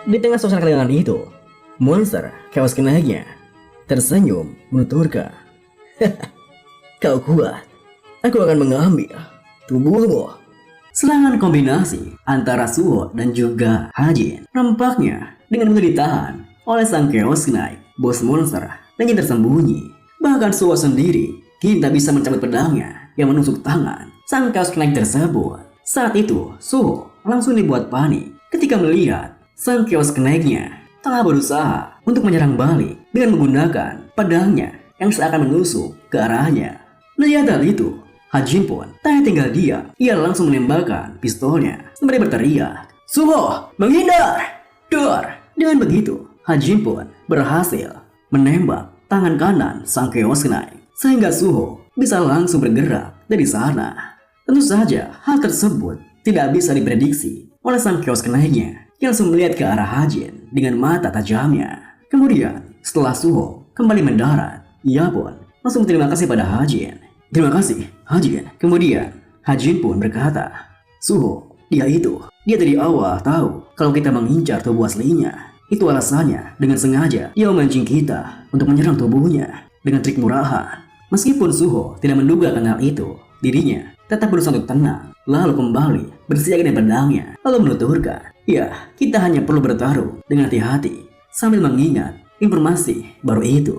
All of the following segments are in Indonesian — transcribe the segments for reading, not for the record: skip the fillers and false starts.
Di tengah suasana kelegaan itu, monster Chaos Knight-nya tersenyum menuturkan, "Kau kuat, aku akan mengambil tubuhmu." Serangan kombinasi antara Suho dan juga Hajin nampaknya dengan mudah ditahan oleh sang Chaos Knight, bos monster dan yang tersembunyi. Bahkan Suho sendiri kini tak bisa mencabut pedangnya yang menusuk tangan sang Chaos Knight tersebut. Saat itu, Suho langsung dibuat panik ketika melihat sang Chaos Knight-nya tengah berusaha untuk menyerang balik dengan menggunakan pedangnya yang seakan menusuk ke arahnya. Melihat hal itu, Hajin pun tak hanya tinggal diam, ia langsung menembakkan pistolnya sembari berteriak, "Suho, menghindar!" Dor! Dengan begitu, Hajin pun berhasil menembak tangan kanan sang Chaos Knight sehingga Suho bisa langsung bergerak dari sana. Tentu saja hal tersebut tidak bisa diprediksi oleh sang Chaos Knight-nya yang langsung melihat ke arah Hajin dengan mata tajamnya. Kemudian setelah Suho kembali mendarat, ia pun langsung berterima kasih pada Hajin. "Terima kasih, Hajin." Kemudian Hajin pun berkata, "Suho, dia dari awal tahu kalau kita mengincar tubuh aslinya. Itu alasannya dengan sengaja dia memancing kita untuk menyerang tubuhnya dengan trik murahan." Meskipun Suho tidak menduga akan hal itu, dirinya tetap berusaha untuk tenang, lalu kembali bersiaga dengan pedangnya, lalu menuturkan, "Ya, kita hanya perlu bertarung dengan hati-hati," sambil mengingat informasi baru itu.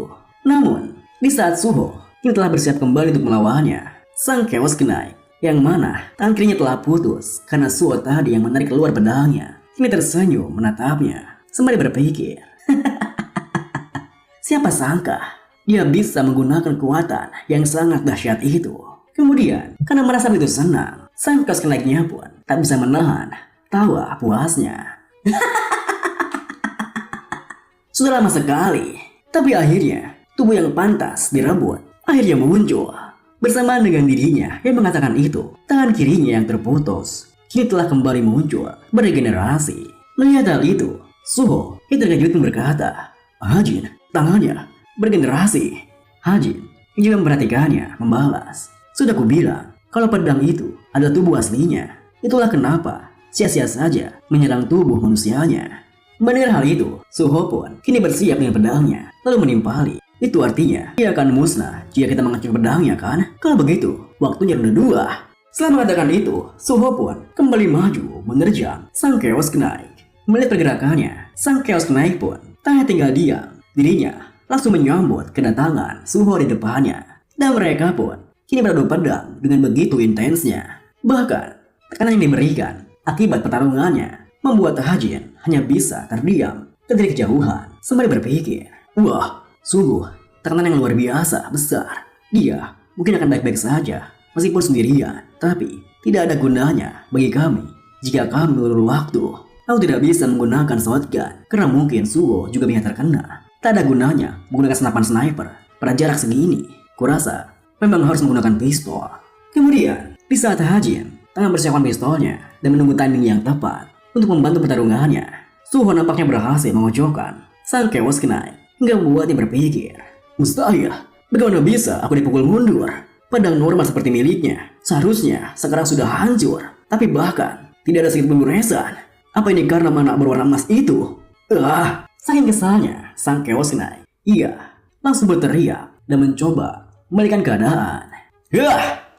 Namun, di saat Suho kini telah bersiap kembali untuk melawannya, sang Chaos Knight yang mana tangan kirinya telah putus karena Suho tadi yang menarik keluar pedangnya, kini tersenyum menatapnya sembari berpikir, siapa sangka dia bisa menggunakan kekuatan yang sangat dahsyat itu. Kemudian, karena merasa begitu senang, sang Chaos Knight-nya pun tak bisa menahan tawa puasnya. Sudah lama sekali, tapi akhirnya tubuh yang pantas direbut akhirnya muncul. Bersamaan dengan dirinya yang mengatakan itu, tangan kirinya yang terputus kini telah kembali muncul beregenerasi. Melihat hal itu, Suho yang terkejut pun berkata, "Hajin, tangannya bergenerasi." Hajin yang juga memperhatikannya membalas, "Sudah kubilang kalau pedang itu adalah tubuh aslinya. Itulah kenapa sia-sia saja menyerang tubuh manusianya." Mendengar hal itu, Suho pun kini bersiap dengan pedangnya lalu menimpali. "Itu artinya dia akan musnah jika kita mengacungkan pedangnya, kan? Kalau begitu, waktunya ronde 2. Setelah mengatakan itu, Suho pun kembali maju menerjang sang Chaos Knight. Melihat pergerakannya, sang Chaos Knight pun tak hanya tinggal diam. Dirinya langsung menyambut kedatangan Suho di depannya. Dan mereka pun kini beradu pedang dengan begitu intensnya. Bahkan, tekanan yang diberikan akibat pertarungannya membuat Hajin hanya bisa terdiam dari kejauhan sembari berpikir, "Wah, sungguh tekanan yang luar biasa besar. Dia mungkin akan baik-baik saja meskipun sendirian, tapi tidak ada gunanya bagi kami jika kami mengulur waktu. Aku tidak bisa menggunakan shotgun karena mungkin Suho juga bisa terkena. Tak ada gunanya menggunakan senapan sniper pada jarak segini. Kurasa memang harus menggunakan pistol." Kemudian, di saat Hajin tengah mempersiapkan pistolnya dan menunggu timing yang tepat untuk membantu pertarungannya, Suho nampaknya berhasil memojokkan sang Chaos Knight hingga membuatnya berpikir, "Mustahil, bagaimana bisa aku dipukul mundur? Pedang normal seperti miliknya seharusnya sekarang sudah hancur, tapi bahkan tidak ada sedikit pun goresan. Apa ini karena mana berwarna emas itu?" Saking kesalnya sang Chaos Knight, ia langsung berteriak dan mencoba membalikan keadaan.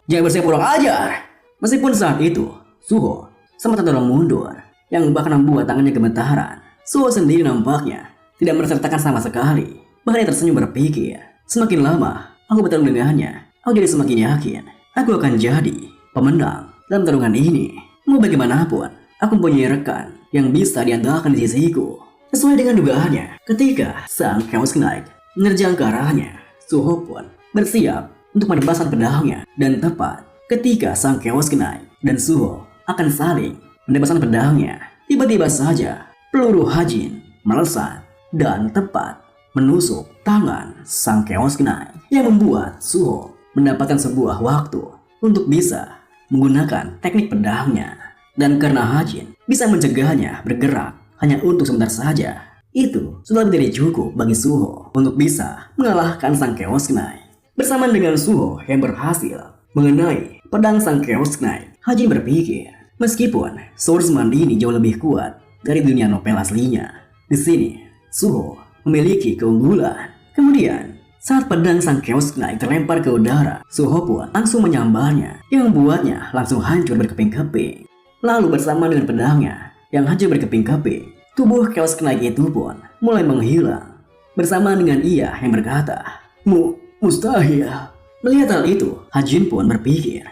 Jangan bersiap kurang ajar." Meskipun saat itu Suho sempat terdorong mundur, yang bahkan membuat tangannya gemetaran, Suho sendiri nampaknya tidak merasakan sama sekali. Bahkan ia tersenyum berpikir, "Semakin lama aku bertarung dengannya, aku jadi semakin yakin aku akan jadi pemenang dalam pertarungan ini. Mau bagaimanapun, aku mempunyai rekan yang bisa diandalkan di sisiku." Sesuai dengan dugaannya, ketika sang Chaos Knight menerjang ke arahnya, Suho pun bersiap untuk menebaskan pedangnya. Dan tepat ketika sang Chaos Knight dan Suho akan saling menebaskan pedangnya, tiba-tiba saja peluru Hajin melesat dan tepat menusuk tangan sang Chaos Knight yang membuat Suho mendapatkan sebuah waktu untuk bisa menggunakan teknik pedangnya. Dan karena Hajin bisa mencegahnya bergerak hanya untuk sebentar saja, itu sudah menjadi cukup bagi Suho untuk bisa mengalahkan sang Chaos Knight. Bersamaan dengan Suho yang berhasil mengenai pedang sang Chaos Knight, Hajin berpikir, meskipun swordsman ini jauh lebih kuat dari dunia novel aslinya. Di sini, Suho memiliki keunggulan. Kemudian, saat pedang sang Chaos Knight terlempar ke udara, Suho pun langsung menyambarnya yang membuatnya langsung hancur berkeping-keping. Lalu bersama dengan pedangnya yang hancur berkeping-keping, tubuh Chaos Knight itu pun mulai menghilang. Bersama dengan ia yang berkata, Mustahil. Melihat hal itu, Hajin pun berpikir,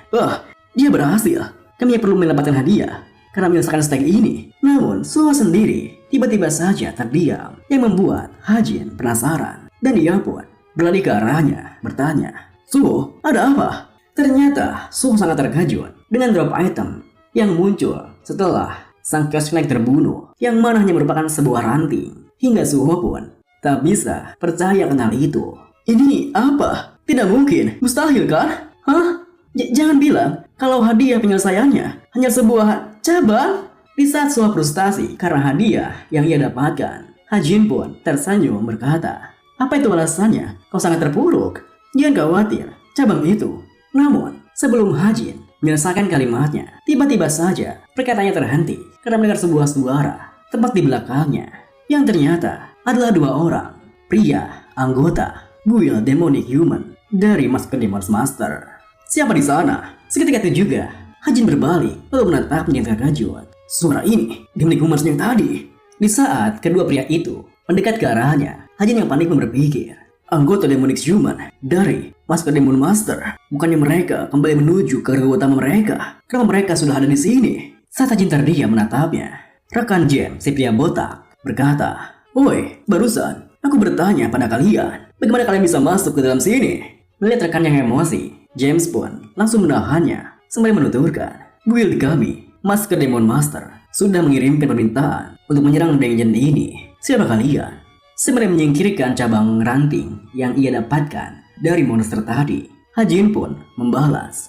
dia berhasil. Kami perlu mendapatkan hadiah karena menyelesaikan stake ini. Namun, Suho sendiri tiba-tiba saja terdiam yang membuat Hajin penasaran. Dan dia pun berlari ke arahnya, bertanya, Suho, ada apa? Ternyata Suho sangat terkejut dengan drop item yang muncul setelah sang Chaos Knight terbunuh, yang mana hanya merupakan sebuah ranting. Hingga Suho pun tak bisa percaya kenal itu. Ini apa? Tidak mungkin, mustahil kan? Hah? Jangan bilang kalau hadiah penyelesaiannya hanya sebuah cabang. Di saat Suho frustasi karena hadiah yang ia dapatkan, Hajin pun tersenyum berkata, apa itu alasannya? Kau sangat terpuruk. Jangan khawatir, cabang itu. Namun, sebelum Hajin menyelesaikan kalimatnya, tiba-tiba saja perkataannya terhenti karena mendengar sebuah suara tepat di belakangnya, yang ternyata adalah dua orang pria anggota Guild Demonic Human dari Masker Demon's Master. Siapa di sana? Seketika itu juga, Hajin berbalik lalu menatapnya yang terkejut. Suara ini Demonic Human yang tadi. Di saat kedua pria itu mendekat ke arahnya, Hajin yang panik berpikir, anggota Demonic Human dari Masker Demon Master. Bukannya mereka kembali menuju ke regu utama mereka? Kenapa mereka sudah ada di sini? Saat Hajin terdiam menatapnya, rekan James, si pria botak, berkata, Woi, barusan aku bertanya pada kalian, bagaimana kalian bisa masuk ke dalam sini? Melihat rekan yang emosi, James pun langsung menahannya sembari menuturkan, guild kami, Masker Demon Master, sudah mengirimkan permintaan untuk menyerang dungeon ini. Siapa kalian? Sembari menyingkirkan cabang ranting yang ia dapatkan dari monster tadi, Hajin pun membalas,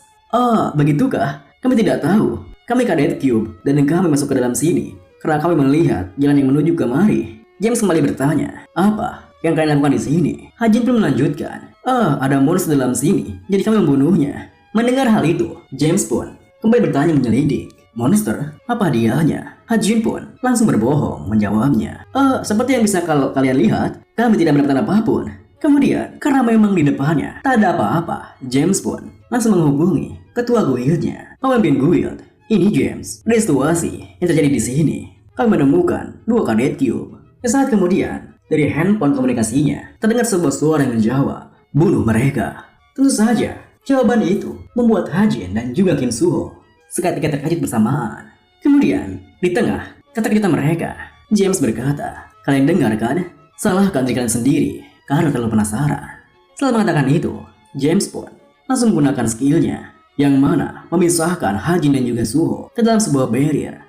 begitukah? Kami tidak tahu. Kami Cadet Cube dan kami masuk ke dalam sini karena kami melihat jalan yang menuju kemari. James kembali bertanya, apa yang kalian lakukan di sini? Hajin pun melanjutkan, ada monster dalam sini, jadi kami membunuhnya. Mendengar hal itu, James pun kembali bertanya menyelidik, monster? Apa hadiahnya? Hajin pun langsung berbohong menjawabnya, seperti yang bisa kalau kalian lihat, kami tidak mendapatkan apapun. Kemudian, karena memang di depannya tak ada apa-apa, James pun langsung menghubungi ketua guildnya, pemimpin guild. Ini James, ada situasi yang terjadi di sini. Kami menemukan dua Cadet Cube. Saat kemudian, dari handphone komunikasinya, terdengar sebuah suara yang menjawab, bunuh mereka. Tentu saja, jawaban itu membuat Hajin dan juga Kim Suho seketika terkejut bersamaan. Kemudian, di tengah ketakutan mereka, James berkata, kalian dengar kan? Salahkan diri kalian sendiri karena terlalu penasaran. Setelah mengatakan itu, James pun langsung menggunakan skillnya yang mana memisahkan Hajin dan juga Suho ke dalam sebuah barrier.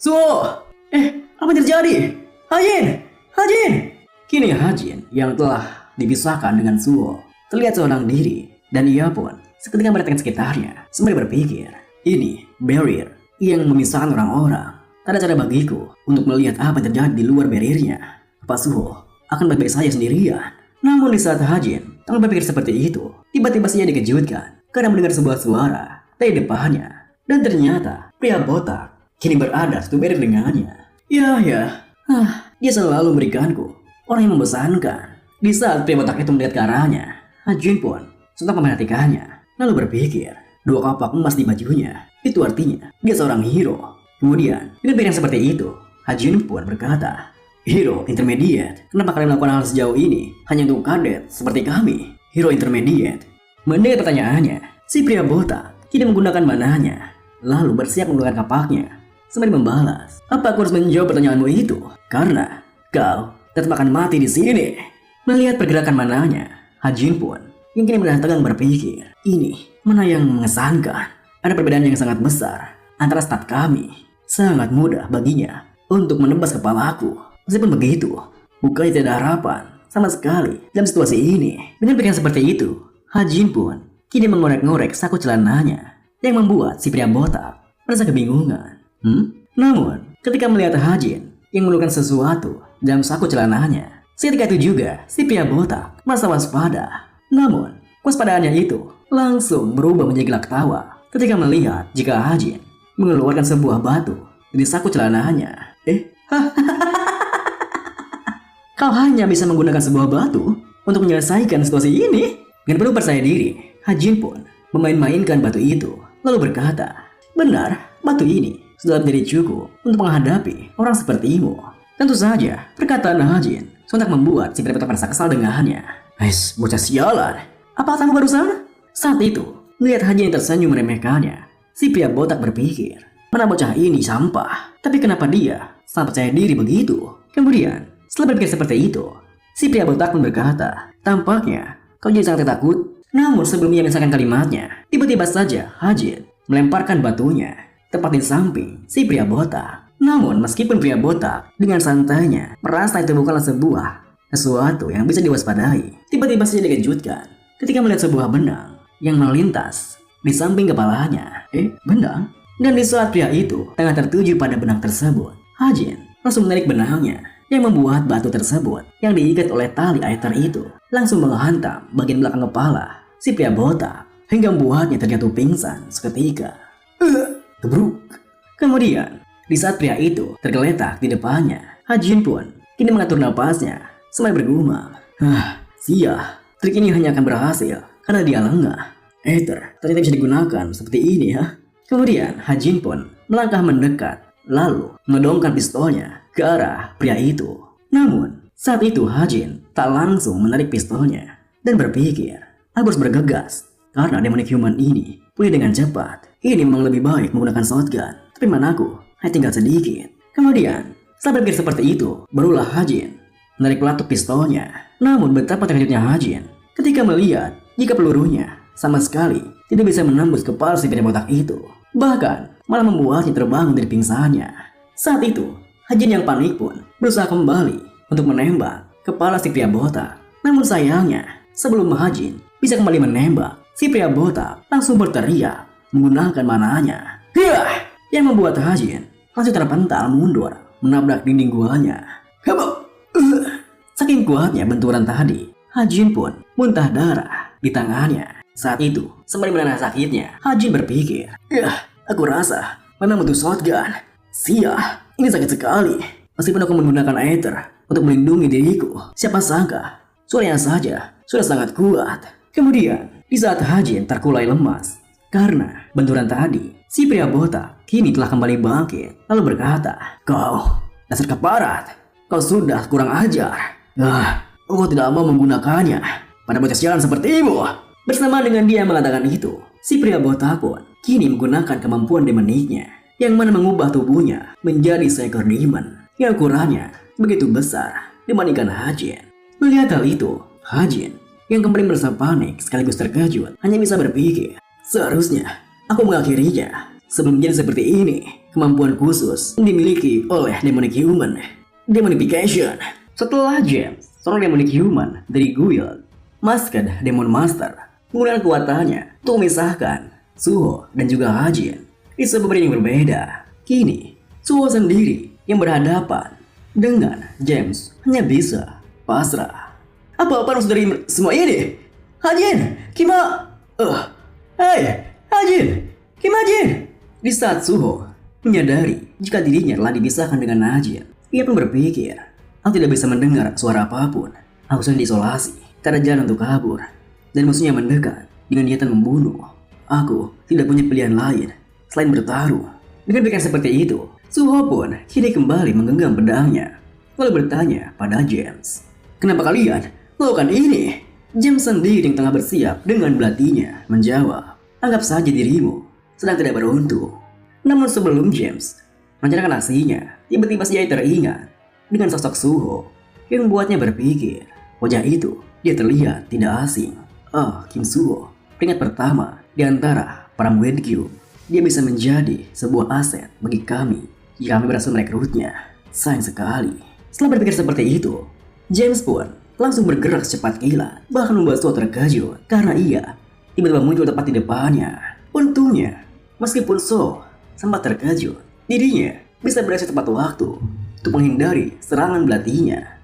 Suho! Apa yang terjadi? Hajin! Kini Hajin yang telah dipisahkan dengan Suho terlihat seorang diri, dan ia pun seketika meratakan sekitarnya sembari berpikir, ini barrier yang memisahkan orang-orang. Tak ada cara bagiku untuk melihat apa yang terjadi di luar barriernya. Apa Suho akan baik-baik saja sendirian? Namun di saat Hajin tengah berpikir seperti itu, tiba-tiba saja dikejutkan karena mendengar sebuah suara dari depannya, dan ternyata pria botak kini berada satu barrier dengannya. Dia selalu memberikanku orang yang membosankan. Di saat pria botak itu melihat ke arahnya, Hajin pun sontak memperhatikannya, lalu berpikir, dua kapak emas di bajunya, itu artinya dia seorang hero. Kemudian, dengan pikiran seperti itu, Hajin pun berkata, hero intermediate, kenapa kalian melakukan hal sejauh ini hanya untuk kadet seperti kami? Hero intermediate. Mendengar pertanyaannya, si pria botak kini menggunakan manahnya, lalu bersiap menggunakan kapaknya, sembari membalas, apa aku harus menjawab pertanyaanmu itu? Karena kau tetap akan mati di sini. Melihat pergerakan manahnya, Hajin pun yang kini menahan tegang berpikir, ini mana yang mengesankan? Ada perbedaan yang sangat besar antara stat kami. Sangat mudah baginya untuk menebas kepalaku. Meskipun begitu, bukannya tidak ada harapan sama sekali dalam situasi ini. Dengan pikiran seperti itu, Hajin pun kini mengorek-ngorek saku celananya, yang membuat si pria botak merasa kebingungan. Namun, ketika melihat Hajin yang menurunkan sesuatu dalam saku celananya, seketika itu juga si pria botak merasa waspada. Namun, waspadaannya itu langsung berubah menjadi gelak tawa ketika melihat jika Hajin mengeluarkan sebuah batu dari saku celananya. Kau hanya bisa menggunakan sebuah batu untuk menyelesaikan situasi ini. Dengan penuh percaya diri, Hajin pun memain-mainkan batu itu, lalu berkata, benar, batu ini sudah menjadi cukup untuk menghadapi orang sepertimu. Tentu saja, perkataan Hajin sontak membuat si pria botak merasa kesal dengannya. Bocah sialan, apa kamu barusan? Saat itu, melihat Hajin tersenyum meremehkannya, si pria botak berpikir, mana bocah ini sampah, tapi kenapa dia sangat percaya diri begitu? Kemudian, setelah berpikir seperti itu, si pria botak pun berkata, tampaknya kau jadi sangat takut. Namun sebelum ia menyelesaikan kalimatnya, tiba-tiba saja Hajin melemparkan batunya tepat di samping si pria botak. Namun meskipun pria botak dengan santainya merasa itu bukanlah sesuatu yang bisa diwaspadai, tiba-tiba saja dikejutkan ketika melihat sebuah benang yang melintas di samping kepalanya. Benang? Dan di saat pria itu tengah tertuju pada benang tersebut, Hajin langsung menarik benangnya yang membuat batu tersebut yang diikat oleh tali aether itu langsung menghantam bagian belakang kepala si pria botak hingga membuatnya terjatuh pingsan seketika. Gebruk. Kemudian, di saat pria itu tergeletak di depannya, Hajin pun kini mengatur napasnya sambil bergumam. Sia, trik ini hanya akan berhasil karena dia lengah. Aether ternyata bisa digunakan seperti ini ya. Kemudian Hajin pun melangkah mendekat lalu menodongkan pistolnya ke arah pria itu. Namun saat itu Hajin tak langsung menarik pistolnya dan berpikir, aku harus bergegas karena demonic human ini pulih dengan cepat. Ini memang lebih baik menggunakan shotgun, tapi manaku hanya tinggal sedikit. Kemudian setelah berpikir seperti itu, barulah Hajin menarik pelatuk pistolnya. Namun betapa terkejutnya Hajin ketika melihat jika pelurunya sama sekali tidak bisa menembus kepala si pria botak itu, bahkan malah membuatnya terbangun dari pingsannya. Saat itu Hajin yang panik pun berusaha kembali untuk menembak kepala si pria botak. Namun sayangnya, sebelum Hajin bisa kembali menembak, si pria botak langsung berteriak menggunakan mananya. Yang membuat Hajin langsung terpental mundur menabrak dinding guanya. Saking kuatnya benturan tadi, Hajin pun muntah darah di tangannya. Saat itu, sembari menahan sakitnya, Hajin berpikir, aku rasa memang butuh shotgun. Sia, ini sakit sekali. Meskipun aku menggunakan aether untuk melindungi diriku, siapa sangka suaranya saja sudah sangat kuat. Kemudian, di saat Hajin terkulai lemas karena benturan tadi, si pria botak kini telah kembali bangkit lalu berkata, kau dasar keparat, kau sudah kurang ajar. Aku tidak mau menggunakannya pada bocah sialan sepertimu. Bersama dengan dia mengatakan itu, si pria botak pun kini menggunakan kemampuan demoniknya yang mana mengubah tubuhnya menjadi seekor demon yang ukurannya begitu besar dibandingkan Hajin. Melihat hal itu, Hajin yang kembali merasa panik sekaligus terkejut hanya bisa berpikir, seharusnya aku mengakhirinya sebelum menjadi seperti ini. Kemampuan khusus yang dimiliki oleh demonic human, demonification. Setelah James, seorang demonic human dari guild Masked Demon Master, menggunakan kekuatannya untuk memisahkan Suho dan juga Hajin di sebuah bidang yang berbeda. Kini, Suho sendiri yang berhadapan dengan James hanya bisa pasrah. Apa maksud dari semua ini? Hajin, Hajin. Di saat Suho menyadari jika dirinya telah dipisahkan dengan Hajin, ia pun berpikir, aku tidak bisa mendengar suara apapun. Aku sudah diisolasi, tak ada jalan untuk kabur, dan musuhnya mendekat dengan niatan membunuh. Aku tidak punya pilihan lain selain bertaruh. Dengan pikiran seperti itu, Suho pun kini kembali menggenggam pedangnya, lalu bertanya pada James, kenapa kalian melakukan ini? James sendiri yang tengah bersiap dengan belatinya menjawab, anggap saja dirimu sedang tidak beruntung. Namun sebelum James merencanakan aksinya, tiba-tiba saja teringat dengan sosok Suho yang membuatnya berpikir, wajah itu dia terlihat tidak asing. Kim Suho, peringkat pertama di antara para murid Q. Dia bisa menjadi sebuah aset bagi kami jika kami berhasil merekrutnya. Sayang sekali. Setelah berpikir seperti itu, James pun langsung bergerak secepat kilat, bahkan membuat Suho terkejut karena ia tiba-tiba muncul tepat di depannya. Untungnya, meskipun Suho sempat terkejut, dirinya bisa bereaksi tepat waktu untuk menghindari serangan belatinya.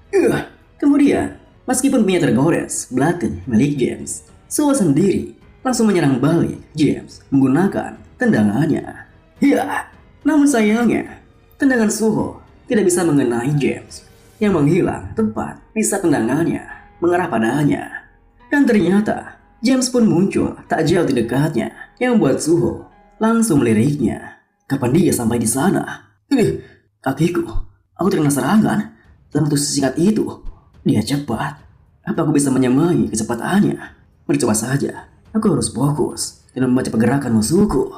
Kemudian, meskipun punya tergores belati milik James, Suho sendiri langsung menyerang balik James menggunakan tendangannya. Namun sayangnya, tendangan Suho tidak bisa mengenai James yang menghilang tepat di saat tendangannya mengarah padanya. Dan ternyata James pun muncul tak jauh di dekatnya yang membuat Suho langsung meliriknya. Kapan dia sampai di sana? Kakiku, aku terkena serangan dalam waktu sesingkat itu. Dia cepat. Apa aku bisa menyamai kecepatannya? Mari coba saja. Aku harus fokus dan membaca pergerakan musuhku.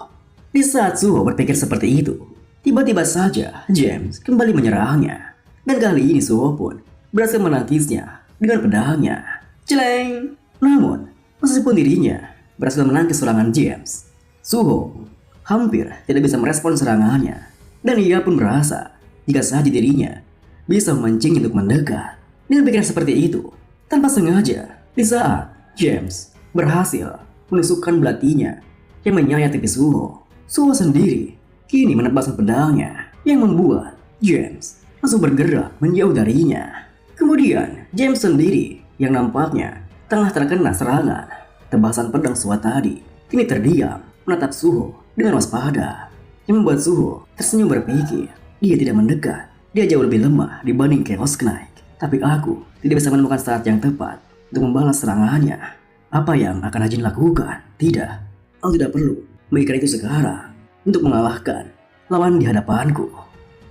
Di saat Suho berpikir seperti itu, tiba-tiba saja James kembali menyerangnya. Dan kali ini Suho pun berhasil menangkisnya dengan pedangnya. Celeng! Namun, meskipun dirinya berhasil menangkis serangan James, Suho hampir tidak bisa merespon serangannya. Dan ia pun merasa jika saja dirinya bisa memancingnya untuk mendekat. Dengan pikiran seperti itu, tanpa sengaja, di saat James berhasil menusukkan belatinya yang menyayat pipi Suho, Suho sendiri kini menebaskan pedangnya yang membuat James langsung bergerak menjauh darinya. Kemudian James sendiri yang nampaknya tengah terkena serangan tebasan pedang Suho tadi kini terdiam menatap Suho dengan waspada, yang membuat Suho tersenyum berpikir dia tidak mendekat. Dia jauh lebih lemah dibanding Chaos Knight. Tapi aku tidak bisa menemukan saat yang tepat untuk membalas serangannya. Apa yang akan Hajin lakukan? Tidak, aku tidak perlu memikirkan itu sekarang untuk mengalahkan lawan di hadapanku.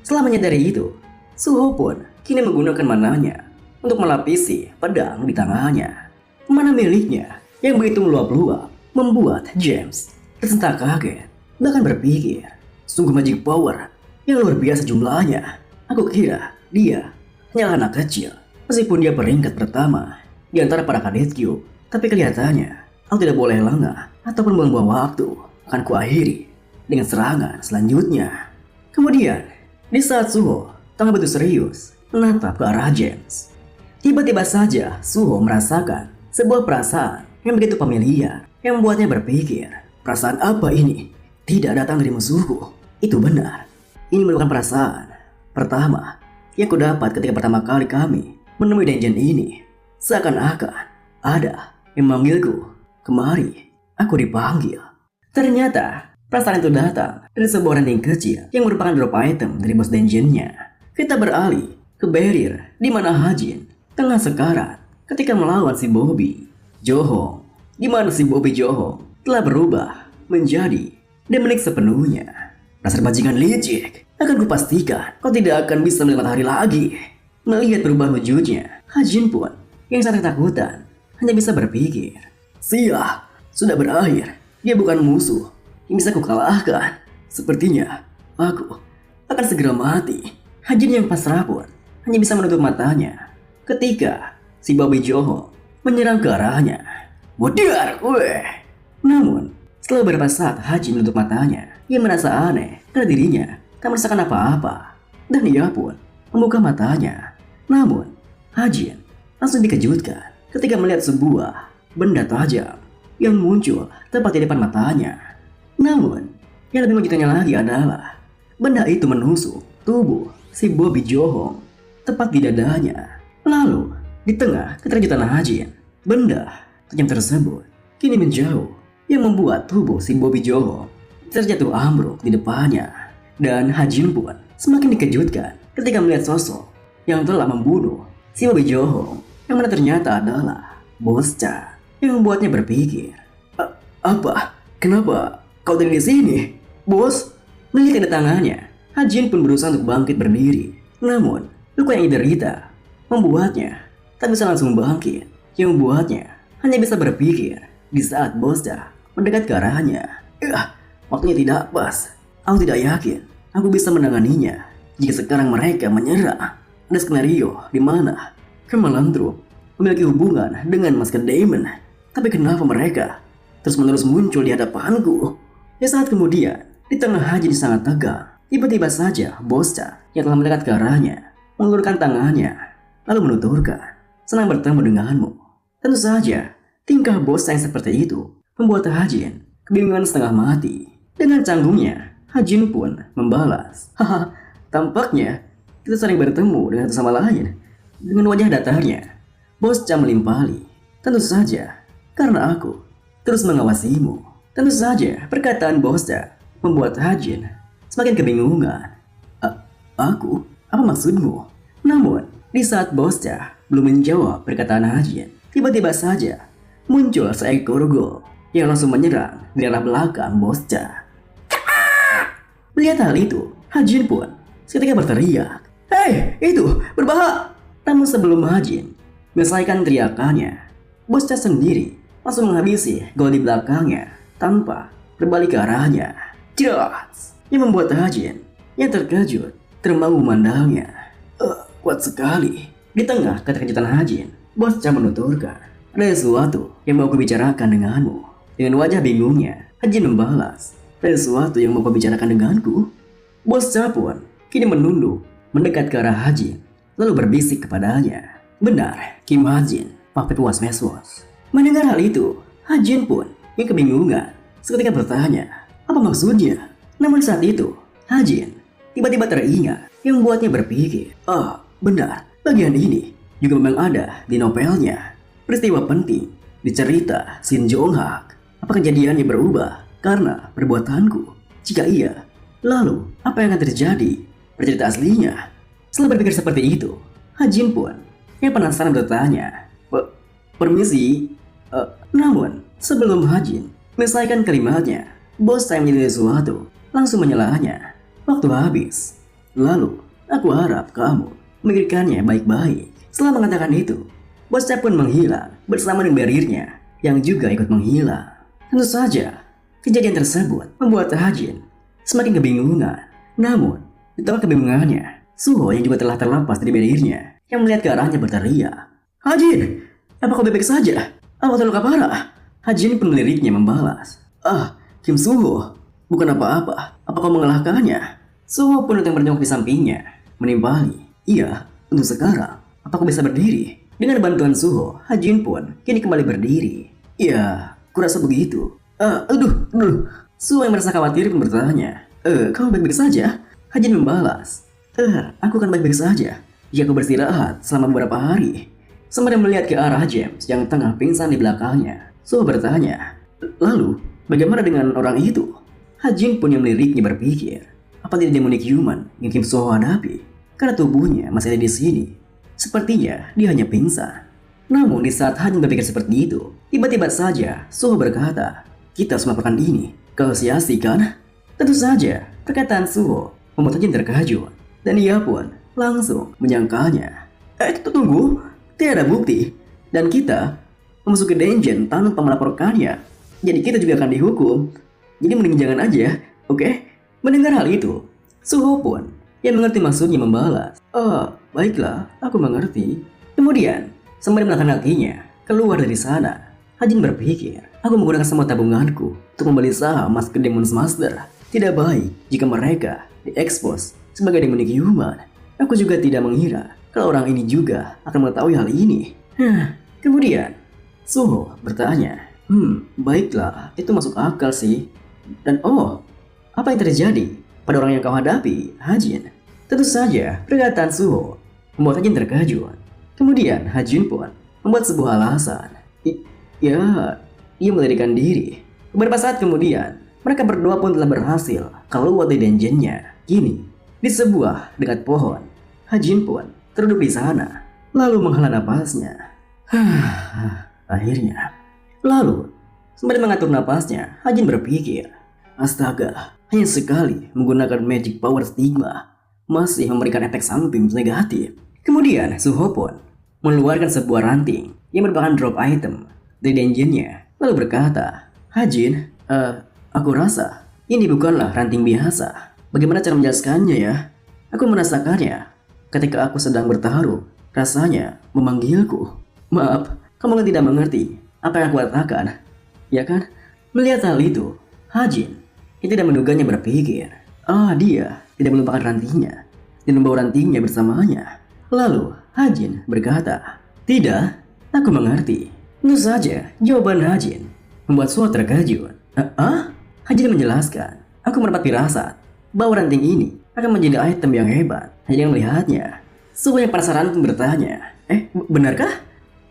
Setelah menyadari itu, Suho pun kini menggunakan mananya untuk melapisi pedang di tangannya. Mana miliknya yang begitu meluap-luap membuat James tersentak kaget, bahkan berpikir, sungguh magic power yang luar biasa jumlahnya. Aku kira dia hanya anak kecil, meskipun dia peringkat pertama di antara para kadetku. Tapi kelihatannya aku tidak boleh lengah ataupun buang-buang waktu. Akan kuakhiri dengan serangan selanjutnya. Kemudian, di saat Suho tengah begitu serius menatap ke arah James, tiba-tiba saja Suho merasakan sebuah perasaan yang begitu familiar yang membuatnya berpikir, perasaan apa ini? Tidak datang dari musuhku. Itu benar. Ini merupakan perasaan pertama yang kudapat ketika pertama kali kami menemui dungeon ini. Seakan-akan ada yang memanggilku kemari. Aku dipanggil. Ternyata perasaan itu datang dari sebuah ranting kecil yang merupakan drop item dari bos dungeonnya. Kita beralih ke barrier di mana Hajin tengah sekarat ketika melawan si Bobby Johong, di mana si Bobby Johong telah berubah menjadi demonik sepenuhnya. Dasar bajingan licik, akan kupastikan kau tidak akan bisa melihat matahari lagi. Melihat perubahan wujudnya, Hajin pun yang sangat ketakutan hanya bisa berpikir, Sia, sudah berakhir. Dia bukan musuh yang bisa kukalahkan. Sepertinya aku akan segera mati. Hajin yang pasrah pun hanya bisa menutup matanya ketika si Bobby Johong menyerang ke arahnya. Wadiar, weh. Namun, setelah beberapa saat Hajin menutup matanya, ia merasa aneh karena dirinya tak merasakan apa-apa. Dan ia pun membuka matanya. Namun, Hajin langsung dikejutkan ketika melihat sebuah benda tajam yang muncul tepat di depan matanya. Namun, yang lebih mengejutkannya lagi adalah benda itu menusuk tubuh si Bobby Johong tepat di dadanya. Lalu, di tengah keterkejutan Hajin, benda tajam tersebut kini menjauh yang membuat tubuh si Bobby Johong terjatuh ambruk di depannya. Dan Hajin pun semakin dikejutkan ketika melihat sosok yang telah membunuh si Bobby Johong, yang mana ternyata adalah Boscha, yang membuatnya berpikir, apa? Kenapa kau ada di sini, bos? Melihat kedatangannya, Hajin pun berusaha untuk bangkit berdiri. Namun, luka yang diderita membuatnya tak bisa langsung bangkit, yang membuatnya hanya bisa berpikir di saat Boscha mendekat ke arahnya. Waktunya tidak pas. Aku tidak yakin aku bisa menanganinya jika sekarang mereka menyerang. Ada skenario di mana Kemalantrup memiliki hubungan dengan Masker Demon. Tapi kenapa mereka terus-menerus muncul di hadapanku? Ya, saat kemudian, di tengah Hajin sangat tegang, tiba-tiba saja Boscha yang telah mendekat ke arahnya mengulurkan tangannya lalu menuturkan, senang bertemu denganmu. Tentu saja, tingkah Boscha yang seperti itu membuat Hajin kebingungan setengah mati. Dengan canggungnya, Hajin pun membalas, haha, tampaknya kita sering bertemu dengan satu sama lain. Dengan wajah datarnya, Boscha melimpali, tentu saja, karena aku terus mengawasimu. Tentu saja, perkataan Boscha membuat Hajin semakin kebingungan. Aku? Apa maksudmu? Namun, di saat bocah belum menjawab perkataan Hajin, tiba-tiba saja muncul seekor gol yang langsung menyerang di arah belakang bocah. Melihat hal itu, Hajin pun seketika berteriak, "Hei, itu berbahaya!" Namun sebelum Hajin menyelesaikan teriakannya, bocah sendiri langsung menghabisi gol di belakangnya tanpa berbalik ke arahnya. Jelas, yang membuat Hajin yang terkejut termangu memandangnya. Kuat sekali. Di tengah keterkejutan Hajin, bocah menuturkan, "Ada sesuatu yang mau kubicarakan denganmu." Dengan wajah bingungnya, Hajin membalas, "Ada sesuatu yang mau kubicarakan denganku?" Bocah pun kini menunduk mendekat ke arah Hajin, lalu berbisik kepadanya. "Benar, Kim Hajin, pamit was-was." Mendengar hal itu, Hajin pun yang kebingungan seketika bertanya, apa maksudnya? Namun saat itu, Hajin tiba-tiba teringat yang membuatnya berpikir, benar, bagian ini juga memang ada di novelnya. Peristiwa penting di cerita Shin Jong-hak. Apa kejadiannya berubah karena perbuatanku? Jika iya, lalu apa yang akan terjadi pada cerita aslinya? Setelah berpikir seperti itu, Hajin pun yang penasaran bertanya, "Permisi." Namun sebelum Hajin menyelesaikan kalimatnya, bos saya menjadi sesuatu langsung menyalahnya. "Waktu habis. Lalu aku harap kamu memikirkannya baik-baik." Setelah mengatakan itu, bosnya pun menghilang bersama dengan barirnya yang juga ikut menghilang. Tentu saja, kejadian tersebut membuat Hajin semakin kebingungan. Namun, di tengah kebingungannya, Suho yang juga telah terlepas dari barirnya yang melihat ke arahnya berteriak, "Hajin, apa kau baik-baik saja? Apa terluka parah?" Hajin pun meliriknya membalas, Kim Suho, bukan apa-apa. Apa kau mengalahkannya?" Suho pun yang berjongkok di sampingnya menimpali, "Iya, untuk sekarang. Apa kau bisa berdiri?" Dengan bantuan Suho, Hajin pun kini kembali berdiri. "Ya, kurasa begitu." Aduh. Suho yang merasa khawatir pun bertanya, "Kamu baik-baik saja?" Hajin membalas, "Aku akan baik-baik saja jika aku beristirahat selama beberapa hari." Sembari melihat ke arah James yang tengah pingsan di belakangnya, Suho bertanya, "Lalu, bagaimana dengan orang itu?" Hajin pun yang meliriknya berpikir, apa tidak demonic human yang Kim Suho hadapi? Karena tubuhnya masih ada di sini. Sepertinya dia hanya pingsan. Namun di saat Hajin berpikir seperti itu, tiba-tiba saja Suho berkata, "Kita semua melakukan ini. Kau sia-sia kan?" Tentu saja, perkataan Suho membuat Hajin terkejut, dan ia pun langsung menyangkalnya. Tunggu, tidak ada bukti, dan kita memasuki dungeon tanpa melaporkannya. Jadi kita juga akan dihukum. Jadi mending jangan aja, oke? Mendengar hal itu, Suho pun yang mengerti maksudnya membalas, baiklah, aku mengerti." Kemudian, sembari menahan kakinya keluar dari sana, Hajin berpikir, "Aku menggunakan semua tabunganku untuk membeli saham Mas ke Demon's Master. Tidak baik jika mereka diekspos sebagai demonic human. Aku juga tidak mengira kalau orang ini juga akan mengetahui hal ini." Kemudian, Suho bertanya, baiklah, itu masuk akal sih. Dan apa yang terjadi pada orang yang kau hadapi, Hajin? Tentu saja, perkataan Suho membuat Hajin terkejut. Kemudian Hajin pun membuat sebuah alasan. Ia melarikan diri. Beberapa saat kemudian, mereka berdua pun telah berhasil keluar dari dungeonnya. Kini, di sebuah dekat pohon, Hajin pun terduduk di sana, lalu menghela napasnya. Akhirnya, lalu sembari mengatur napasnya, Hajin berpikir, astaga, hanya sekali menggunakan magic power stigma masih memberikan efek samping negatif. Kemudian Suho pun mengeluarkan sebuah ranting yang merupakan drop item dari dungeonnya, lalu berkata, "Hajin, aku rasa ini bukanlah ranting biasa. Bagaimana cara menjelaskannya ya? Aku merasakannya ketika aku sedang bertarung. Rasanya memanggilku. Maaf, kamu tidak mengerti apa yang aku katakan, ya kan?" Melihat hal itu, Hajin yang tidak menduganya berpikir, dia tidak melupakan rantingnya dan membawa rantingnya bersamanya. Lalu Hajin berkata, "Tidak, aku mengerti." Tentu saja, jawaban Hajin membuat Suho terkejut. Hajin menjelaskan, "Aku mendapat firasat bahwa ranting ini akan menjadi item yang hebat hanya dengan melihatnya." Suho yang penasaran pun bertanya, benarkah?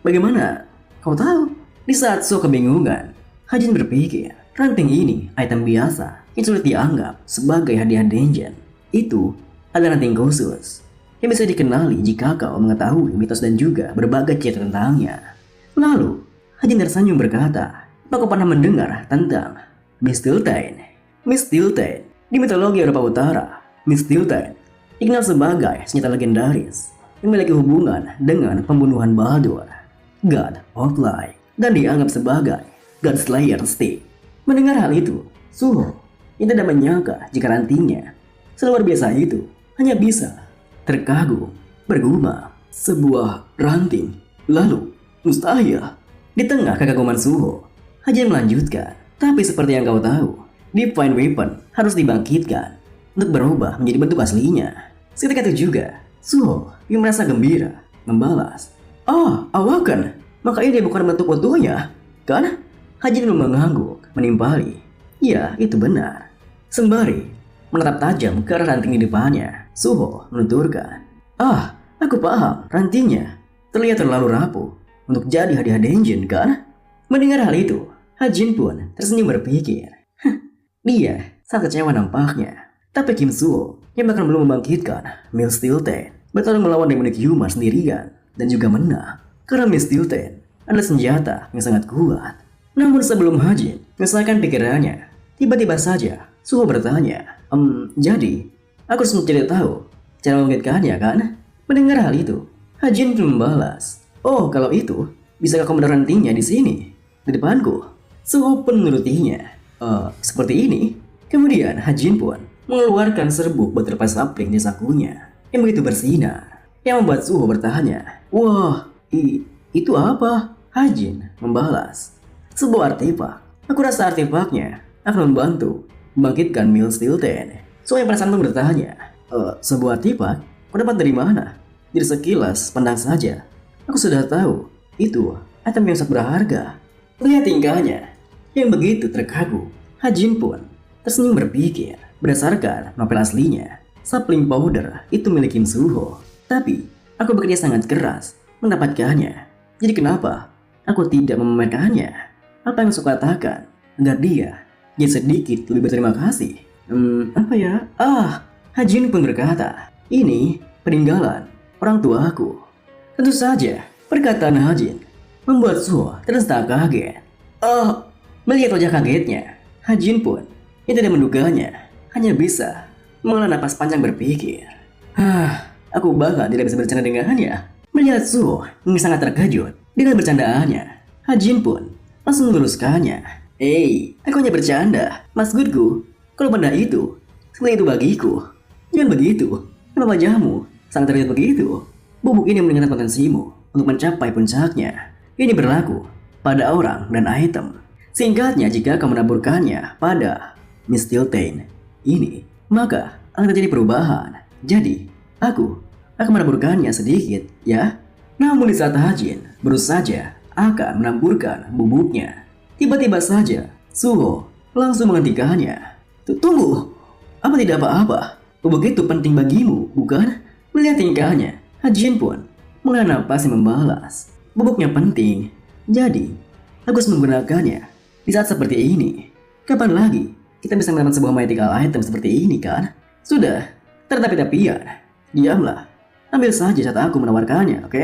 Bagaimana kau tahu?" Di saat Suho kebingungan, Hajin berpikir, ranting ini item biasa yang sulit dianggap sebagai hadiah dungeon. Itu adalah ranting khusus yang bisa dikenali jika kau mengetahui mitos dan juga berbagai cerita tentangnya. Lalu, Hajin tersenyum berkata, "Aku pernah mendengar tentang Mistilten. Mistilten di mitologi Eropa Utara, Mistilten dikenal sebagai senjata legendaris yang memiliki hubungan dengan pembunuhan Baldur, God of Light, dan dianggap sebagai God Slayer Stick." Mendengar hal itu, Suho yang tidak menyangka jika rantingnya seluar biasa itu hanya bisa terkagum, bergumam, sebuah ranting. Lalu, mustahil. Di tengah kekaguman Suho, Hajin melanjutkan, "Tapi seperti yang kau tahu, Divine Weapon harus dibangkitkan untuk berubah menjadi bentuk aslinya." Seketika itu juga, Suho yang merasa gembira membalas, "Oh, awaken, maka ini bukan bentuk utuhnya, kan?" Hajin mengangguk, menimpali, "Ya, itu benar." Sembari menatap tajam ke arah ranting di depannya, Suho menuturkan, "Ah, aku paham, rantingnya terlihat terlalu rapuh untuk jadi hadiah Denjin, kan?" Mendengar hal itu, Hajin pun tersenyum berpikir, dia sangat kecewa nampaknya. Tapi Kim Suho yang bahkan belum membangkitkan Mistilten bertarung melawan demonik Yuma sendirian dan juga menang. Karena Mistilten adalah senjata yang sangat kuat. Namun sebelum Hajin menyelesaikan pikirannya, tiba-tiba saja Suho bertanya, "Jadi, aku harus mencari tahu cara membangkitkannya, kan?" Mendengar hal itu, Hajin pun membalas, "Oh, kalau itu, bisakah kau menaruh rantingnya di sini, di depanku?" Suho pun menurutinya. Seperti ini." Kemudian Hajin pun mengeluarkan serbuk berupa sapling di sakunya yang begitu bersinar, yang membuat Suho bertanya, "Wah, itu apa?" Hajin membalas, "Sebuah artefak. Aku rasa artefaknya akan membantu membangkitkan Mistilten." Suho yang penasaran pun bertanya, "Sebuah artefak? Kau dapat dari mana?" Jadi sekilas pandang saja, aku sudah tahu itu item yang sangat berharga. Lihat tingkahnya yang begitu terkagum, Hajin pun tersenyum berpikir, berdasarkan novel aslinya, sapling powder itu milik Kim Suho. Tapi aku bekerja sangat keras mendapatkannya. Jadi kenapa aku tidak memamerkannya? Apa yang suka katakan agar dia jadi sedikit lebih berterima kasih? Apa ya? Hajin pun berkata, "Ini peninggalan orang tuaku." Tentu saja, perkataan Hajin membuat Suho terus tak kaget. Melihat wajah kagetnya, Hajin pun yang tidak menduganya hanya bisa menghela napas panjang berpikir, aku bahkan tidak bisa bercanda dengannya." Melihat Suho yang sangat terkejut dengan bercandaannya, Hajin pun langsung meluruskannya. Aku hanya bercanda. Maksudku, kalau benda itu seperti itu bagiku. Jangan begitu. Kenapa wajahmu sangat terlihat begitu? Bubuk ini meningkatkan potensimu untuk mencapai puncaknya. Ini berlaku pada orang dan item. Singkatnya, jika kamu menaburkannya pada Mistilten ini, maka akan terjadi perubahan. Jadi, aku akan menaburkannya sedikit, ya. Namun di saat Hajin baru saja akan menaburkan bubuknya, tiba-tiba saja Suho langsung menghentikannya. "Tunggu, apa tidak apa-apa? Bubuk itu penting bagimu, bukan?" Melihat tingkahnya, Hajin pun menghela napas yang membalas, "Bubuknya penting, jadi aku harus menggunakannya di saat seperti ini. Kapan lagi kita bisa mendapatkan sebuah magical item seperti ini, kan? Sudah, tertapi-tapian. Diamlah, ambil saja saat aku menawarkannya, oke?"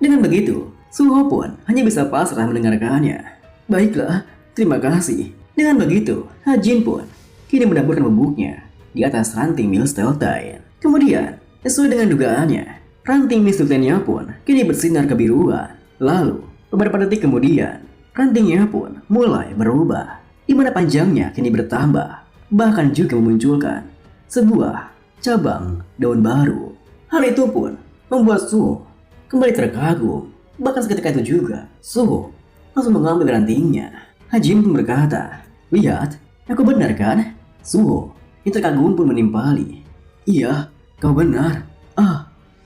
Dengan begitu, Suho pun hanya bisa pasrah mendengarkannya. "Baiklah, terima kasih." Dengan begitu, Hajin pun kini menaburkan bubuknya di atas ranting Mistilten. Kemudian, sesuai dengan dugaannya, ranting Mistiltennya pun kini bersinar kebiruan. Lalu, beberapa detik kemudian, rantingnya pun mulai berubah, di mana panjangnya kini bertambah, bahkan juga memunculkan sebuah cabang daun baru. Hal itu pun membuat Suho kembali terkagum. Bahkan seketika itu juga, Suho langsung mengambil rantingnya. Hajin pun berkata, "Lihat, aku benar, kan?" Suho yang terkagum pun menimpali, "Iya, kau benar.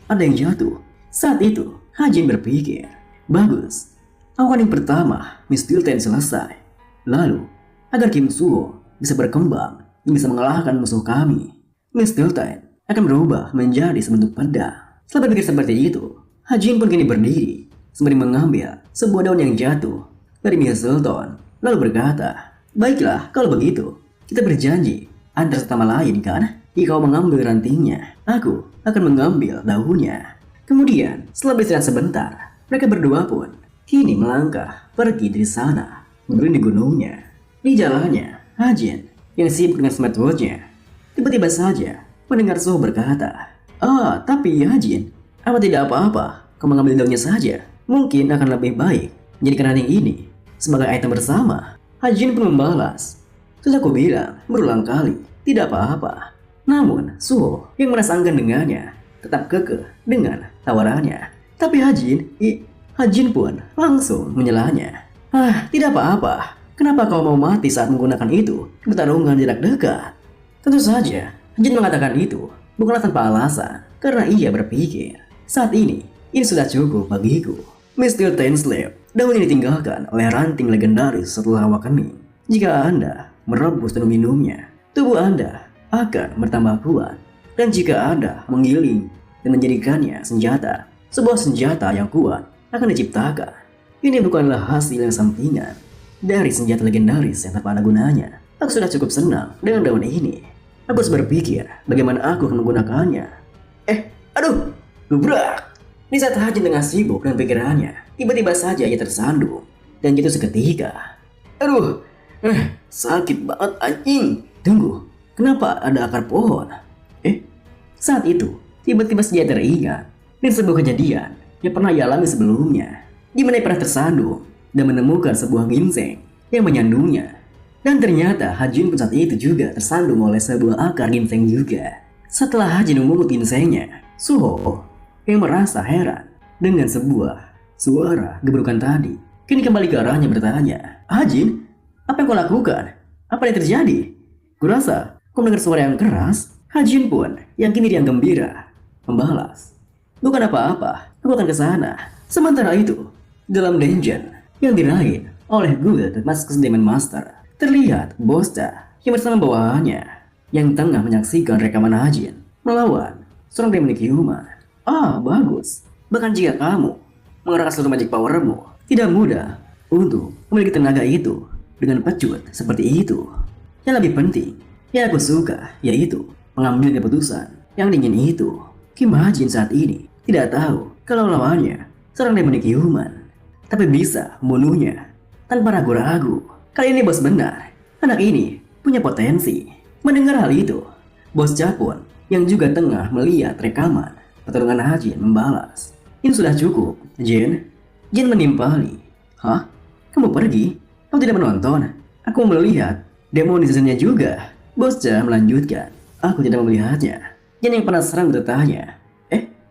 Ada yang jatuh." Saat itu, Hajin berpikir, "Bagus. Awan yang pertama, Mistilten selesai. Lalu, agar Kim Suho bisa berkembang dan bisa mengalahkan musuh kami, Mistilten akan berubah menjadi sebentuk pedang." Setelah berpikir seperti itu, Hajin pun kini berdiri sembari mengambil sebuah daun yang jatuh dari Mistilten, lalu berkata, "Baiklah, kalau begitu, kita berjanji antara satu sama lain, kan?" Jika kau mengambil rantingnya, aku akan mengambil daunnya. Kemudian, setelah beristirahat sebentar, mereka berdua pun kini melangkah pergi dari sana, menuju gunungnya. Di jalannya, Hajin yang sibuk dengan smartwatch-nya tiba-tiba saja mendengar Suho berkata, tapi Hajin, apa tidak apa-apa? Kau mengambil daunnya saja. Mungkin akan lebih baik menjadikan ranting ini sebagai item bersama. Hajin pun membalas, sudah aku bilang berulang kali, tidak apa-apa. Namun, Suho yang merasa enggan dengannya tetap kekeh dengan tawarannya. Tapi Hajin pun langsung menyelanya. Tidak apa-apa. Kenapa kau mau mati saat menggunakan itu? Pertarungan jarak dekat. Tentu saja, Hajin mengatakan itu bukanlah tanpa alasan. Karena ia berpikir, saat ini sudah cukup bagiku. Mr. Tainslip, daun ini ditinggalkan oleh ranting legendaris setelah awakening. Jika Anda merebus dan meminumnya, tubuh Anda akan bertambah kuat. Dan jika Anda menggiling dan menjadikannya senjata, sebuah senjata yang kuat akan diciptakan. Ini bukanlah hasil yang sampingan dari senjata legendaris yang tanpa ada gunanya. Aku sudah cukup senang dengan daun ini. Aku harus berpikir bagaimana aku akan menggunakannya. Gubrak! Di saat Hajin tengah sibuk dengan pikirannya, tiba-tiba saja ia tersandung dan jatuh seketika. Sakit banget anjing. Tunggu, kenapa ada akar pohon? Saat itu, tiba-tiba dia teringat dengan sebuah kejadian yang pernah ia alami sebelumnya, di mana ia pernah tersandung dan menemukan sebuah ginseng yang menyandungnya. Dan ternyata Hajin pun saat itu juga tersandung oleh sebuah akar ginseng juga. Setelah Hajin memungut ginsengnya, Suho yang merasa heran dengan sebuah suara gebrukan tadi kini kembali ke arahnya bertanya, Hajin, apa yang kau lakukan? Apa yang terjadi? Kurasa kau mendengar suara yang keras. Hajin pun yang kini riang gembira membalas, bukan apa-apa, aku akan ke sana. Sementara itu, dalam dungeon yang diraih oleh Guild Maskus Demon Master, terlihat Bosta yang bersama bawahannya yang tengah menyaksikan rekaman Hajin melawan seorang demon human. Bagus. Bahkan jika kamu mengerahkan seluruh magic powermu, tidak mudah untuk memiliki tenaga itu dengan pecut seperti itu. Yang lebih penting, yang aku suka yaitu mengambil keputusan yang dingin itu. Kim Hajin saat ini tidak tahu kalau lawannya seorang demon human, tapi bisa membunuhnya tanpa ragu-ragu. Kali ini bos benar, anak ini punya potensi. Mendengar hal itu, bos Japun yang juga tengah melihat rekaman pertarungan Hajin membalas, ini sudah cukup, Jin. Jin menimpali. Kamu pergi? Kamu tidak menonton? Aku melihat demonisasinya juga. Bos Ja melanjutkan, aku tidak melihatnya. Jin yang penasaran bertanya,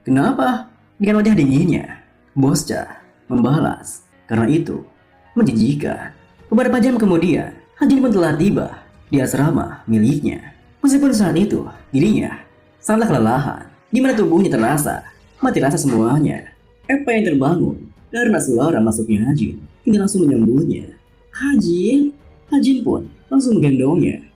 kenapa? Dengan wajah dinginnya, Bos Ja membalas, karena itu menjijikan. Beberapa jam kemudian, Hajin pun telah tiba di asrama miliknya. Meskipun saat itu dirinya sangat kelelahan, di mana tubuhnya terasa mati rasa semuanya. Apa yang terbangun karena suara masuknya Hajin hingga langsung menyambutnya. Hajin pun langsung menggendongnya.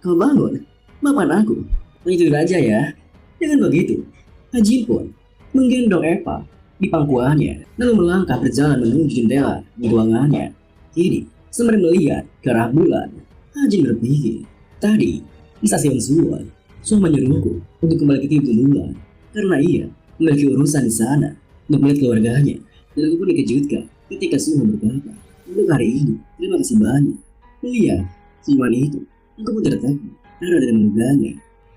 Kau bangun, maafkan aku. Itu aja ya. Dengan begitu, Hajin pun menggendong Eva di pangkuannya, lalu melangkah berjalan menuju jendela di ruangannya. Kini, sembari melihat ke arah bulan, Hajin berpikir, tadi di stasiun Suwon, Suho menyuruhku untuk kembali ke tim duluan karena ia memiliki urusan di sana untuk melihat keluarganya. Dan aku pun dikejutkan ketika Suho berkata, untuk hari ini, terima kasih banyak. Melihat senyuman itu, aku pun tertegun karena tidak menduganya.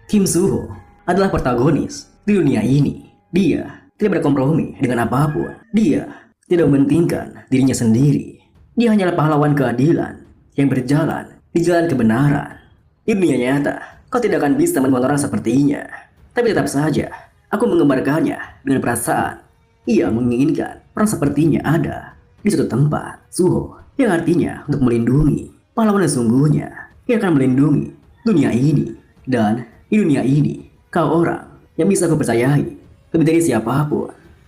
Kim Suho adalah protagonis di dunia ini. Dia tidak berkompromi dengan apapun. Dia tidak mementingkan dirinya sendiri. Dia hanyalah pahlawan keadilan yang berjalan di jalan kebenaran. Di dunia nyata, kau tidak akan bisa menemukan orang sepertinya. Tapi tetap saja, aku menggambarkannya dengan perasaan. Ia menginginkan orang sepertinya ada di suatu tempat. Suho yang artinya untuk melindungi. Pahlawan sesungguhnya yang akan melindungi dunia ini. Dan di dunia ini, kau orang yang bisa aku percayai lebih dari siapapun.